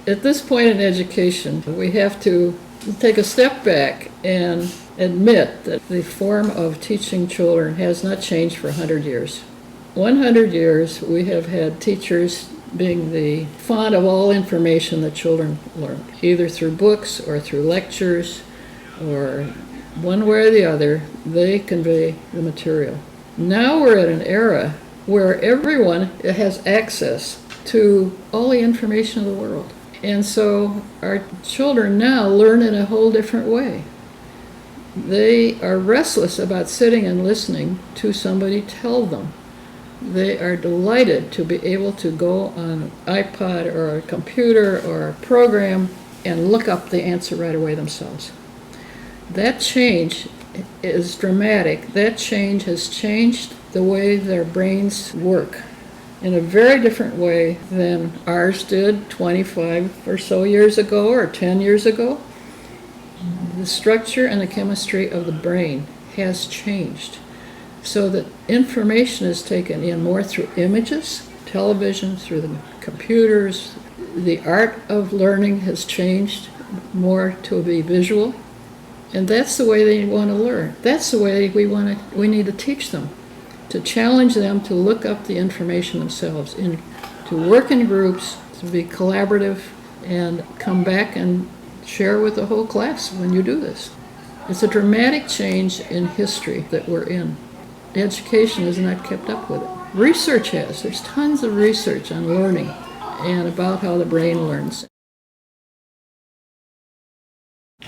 At this point in education, we have to take a step back and admit that the form of teaching children has not changed for 100 years. 100 years we have had teachers being the font of all information that children learn, either through books or through lectures, or one way or the other, they convey the material. Now we're at an era where everyone has access to all the information of the world. And so our children now learn in a whole different way. They are restless about sitting and listening to somebody tell them. They are delighted to be able to go on an iPod or a computer or a program and look up the answer right away themselves. That change is dramatic. That change has changed the way their brains work in a very different way than ours did 25 or so years ago or 10 years ago. The structure and the chemistry of the brain has changed so that information is taken in more through images, television, through the computers. The art of learning has changed more to be visual, and that's the way they want to learn. That's the way we need to teach them, to challenge them to look up the information themselves, to work in groups, to be collaborative, and come back and share with the whole class when you do this. It's a dramatic change in history that we're in. Education has not kept up with it. Research has. There's tons of research on learning and about how the brain learns.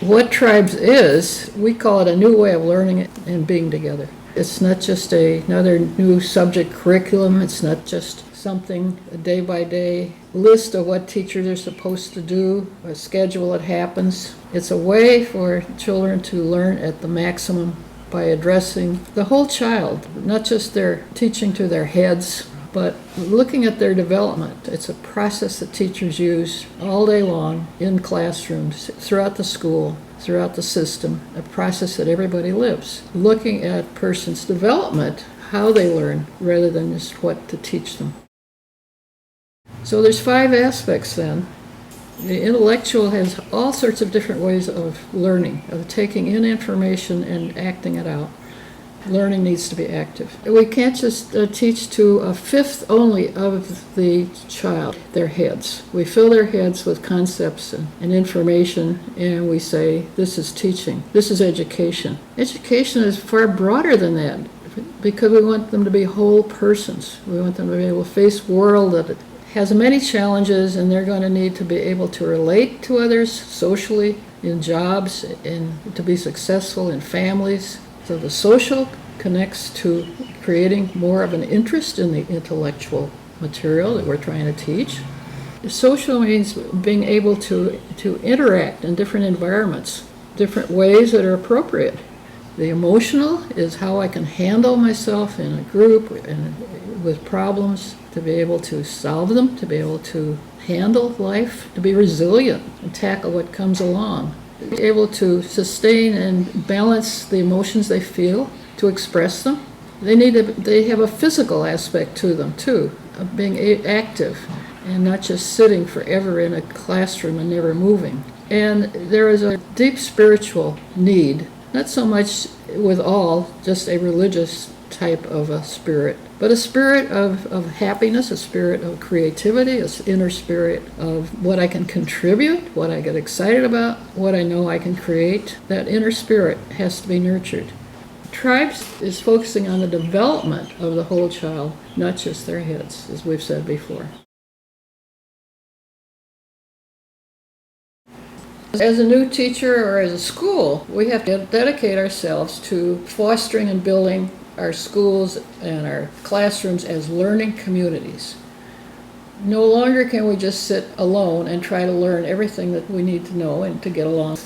What Tribes is, we call it a new way of learning and being together. It's not just another new subject curriculum. It's not just something, a day-by-day list of what teachers are supposed to do, a schedule that happens. It's a way for children to learn at the maximum by addressing the whole child, not just their teaching to their heads, but looking at their development. It's a process that teachers use all day long in classrooms, throughout the school, throughout the system, a process that everybody lives. Looking at a person's development, how they learn, rather than just what to teach them. So there's 5 aspects then. The intellectual has all sorts of different ways of learning, of taking in information and acting it out. Learning needs to be active. We can't just teach to a fifth only of the child, their heads. We fill their heads with concepts and information, and we say, this is teaching, this is education. Education is far broader than that, because we want them to be whole persons. We want them to be able to face a world that has many challenges, and they're going to need to be able to relate to others socially, in jobs, and to be successful in families. So the social connects to creating more of an interest in the intellectual material that we're trying to teach. Social means being able to interact in different environments, different ways that are appropriate. The emotional is how I can handle myself in a group and with problems, to be able to solve them, to be able to handle life, to be resilient and tackle what comes along. Be able to sustain and balance the emotions they feel, to express them. They have a physical aspect to them too, of being active and not just sitting forever in a classroom and never moving. And there is a deep spiritual need, not so much with all, just a religious type of a spirit, but a spirit of happiness, a spirit of creativity, an inner spirit of what I can contribute, what I get excited about, what I know I can create. That inner spirit has to be nurtured. Tribes is focusing on the development of the whole child, not just their heads, as we've said before. As a new teacher or as a school, we have to dedicate ourselves to fostering and building our schools and our classrooms as learning communities. No longer can we just sit alone and try to learn everything that we need to know and to get along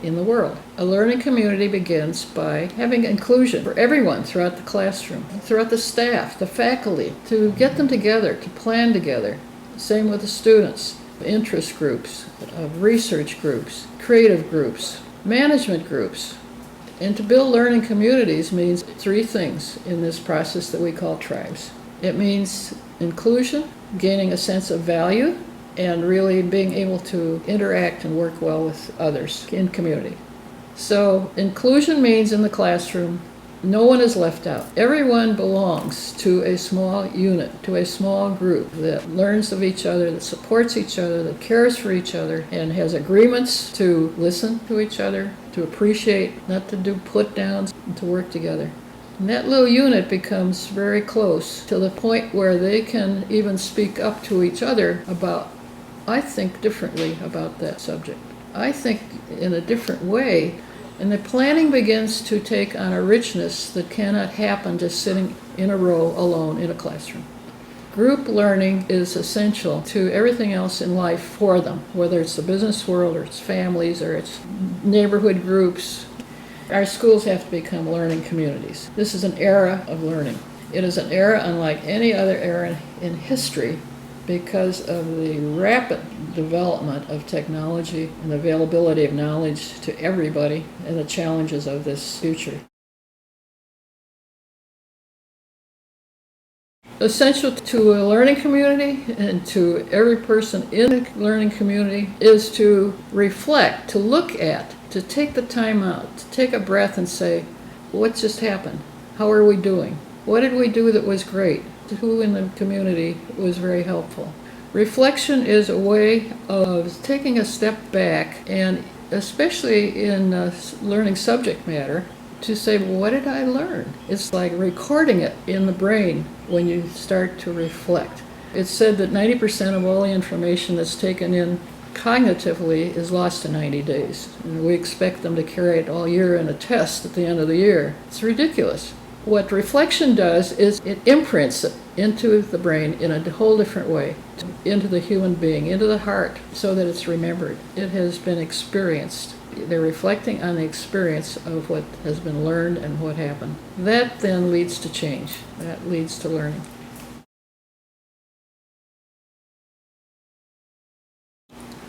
in the world. A learning community begins by having inclusion for everyone throughout the classroom, throughout the staff, the faculty, to get them together, to plan together. Same with the students. Interest groups, research groups, creative groups, management groups. And to build learning communities means 3 things in this process that we call tribes. It means inclusion, gaining a sense of value, and really being able to interact and work well with others in community. So inclusion means in the classroom, no one is left out. Everyone belongs to a small unit, to a small group that learns of each other, that supports each other, that cares for each other, and has agreements to listen to each other, to appreciate, not to do put downs, and to work together. And that little unit becomes very close to the point where they can even speak up to each other about, I think differently about that subject. I think in a different way. And the planning begins to take on a richness that cannot happen just sitting in a row alone in a classroom. Group learning is essential to everything else in life for them, whether it's the business world or it's families or it's neighborhood groups. Our schools have to become learning communities. This is an era of learning. It is an era unlike any other era in history because of the rapid development of technology and the availability of knowledge to everybody and the challenges of this future. Essential to a learning community and to every person in a learning community is to reflect, to look at, to take the time out, to take a breath and say, what just happened? How are we doing? What did we do that was great? Who in the community was very helpful? Reflection is a way of taking a step back, and especially in learning subject matter, to say, well, what did I learn? It's like recording it in the brain when you start to reflect. It's said that 90% of all the information that's taken in cognitively is lost in 90 days. And we expect them to carry it all year in a test at the end of the year. It's ridiculous. What reflection does is it imprints it into the brain in a whole different way, into the human being, into the heart, so that it's remembered. It has been experienced. They're reflecting on the experience of what has been learned and what happened. That then leads to change. That leads to learning.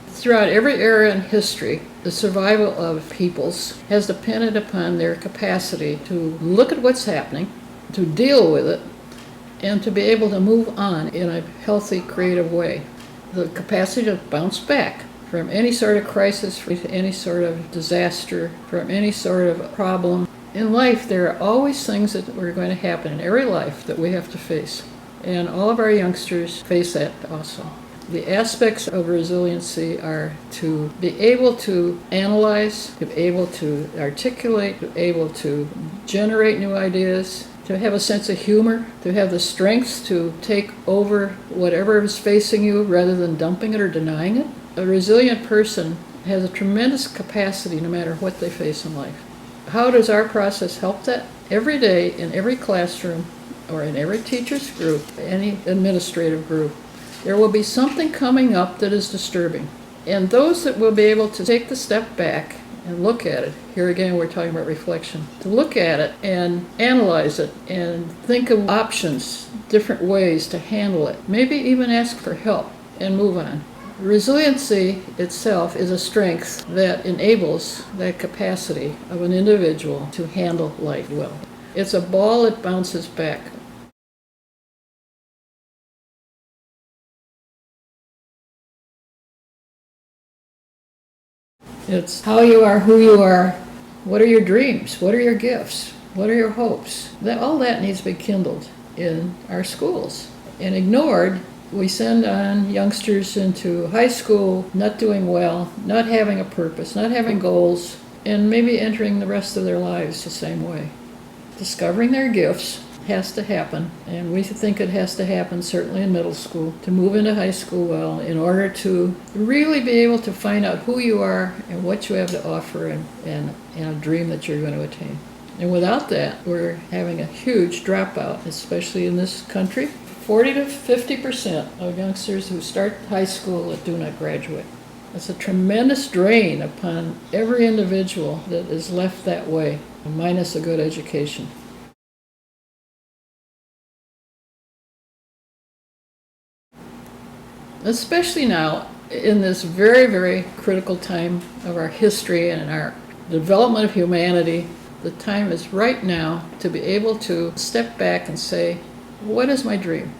Throughout every era in history, the survival of peoples has depended upon their capacity to look at what's happening, to deal with it, and to be able to move on in a healthy, creative way. The capacity to bounce back from any sort of crisis, from any sort of disaster, from any sort of problem. In life, there are always things that are going to happen in every life that we have to face. And all of our youngsters face that also. The aspects of resiliency are to be able to analyze, to be able to articulate, to be able to generate new ideas, to have a sense of humor, to have the strength to take over whatever is facing you rather than dumping it or denying it. A resilient person has a tremendous capacity no matter what they face in life. How does our process help that? Every day in every classroom or in every teacher's group, any administrative group, there will be something coming up that is disturbing. And those that will be able to take the step back and look at it, here again we're talking about reflection, to look at it and analyze it and think of options, different ways to handle it, maybe even ask for help and move on. Resiliency itself is a strength that enables that capacity of an individual to handle life well. It's a ball that bounces back. It's how you are, who you are, what are your dreams, what are your gifts, what are your hopes. All that needs to be kindled in our schools. And ignored, we send on youngsters into high school not doing well, not having a purpose, not having goals, and maybe entering the rest of their lives the same way. Discovering their gifts has to happen, and we think it has to happen certainly in middle school, to move into high school well in order to really be able to find out who you are and what you have to offer and a dream that you're going to attain. And without that, we're having a huge dropout, especially in this country. 40 to 50% of youngsters who start high school that do not graduate. It's a tremendous drain upon every individual that is left that way, minus a good education. Especially now, in this very, very critical time of our history and our development of humanity, the time is right now to be able to step back and say, what is my dream?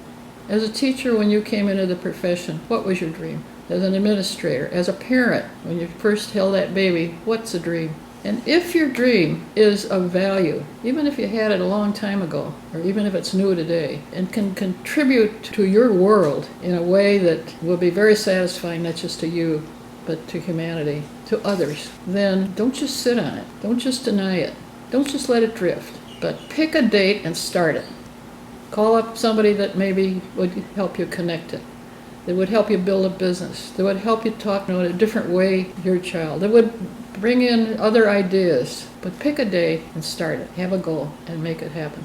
As a teacher, when you came into the profession, what was your dream? as an administrator, as a parent, when you first held that baby, what's a dream? And if your dream is of value, even if you had it a long time ago, or even if it's new today, and can contribute to your world in a way that will be very satisfying, not just to you, but to humanity, to others, then don't just sit on it. Don't just deny it. Don't just let it drift. But pick a date and start it. Call up somebody that maybe would help you connect it, that would help you build a business, that would help you talk in a different way to your child, that would bring in other ideas. But pick a day and start it. Have a goal and make it happen.